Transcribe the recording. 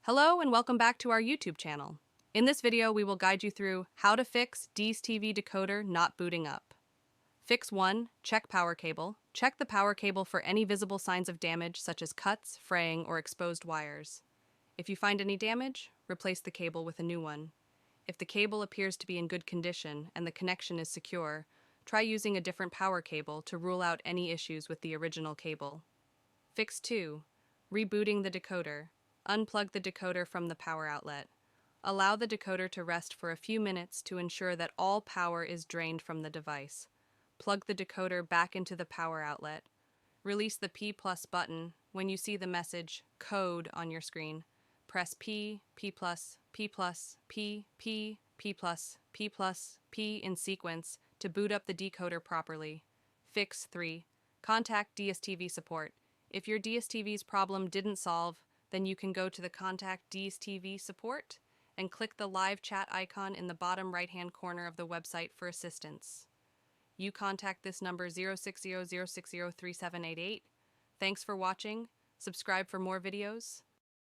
Hello and welcome back to our YouTube channel. In this video, we will guide you through how to fix DStv Decoder not booting up. Fix 1. Check power cable. Check the power cable for any visible signs of damage such as cuts, fraying, or exposed wires. If you find any damage, replace the cable with a new one. If the cable appears to be in good condition and the connection is secure, try using a different power cable to rule out any issues with the original cable. Fix 2. Rebooting the decoder. Unplug the decoder from the power outlet. Allow the decoder to rest for a few minutes to ensure that all power is drained from the device. Plug the decoder back into the power outlet. Release the P+ button when you see the message code on your screen. Press P, P+, P+, P, P, P+, P+, P in sequence to boot up the decoder properly. Fix 3. Contact DStv support. If your DSTV's problem didn't solve, then you can go to the Contact DStv support and click the live chat icon in the bottom right-hand corner of the website for assistance. You contact this number 060-060-3788. Thanks for watching. Subscribe for more videos.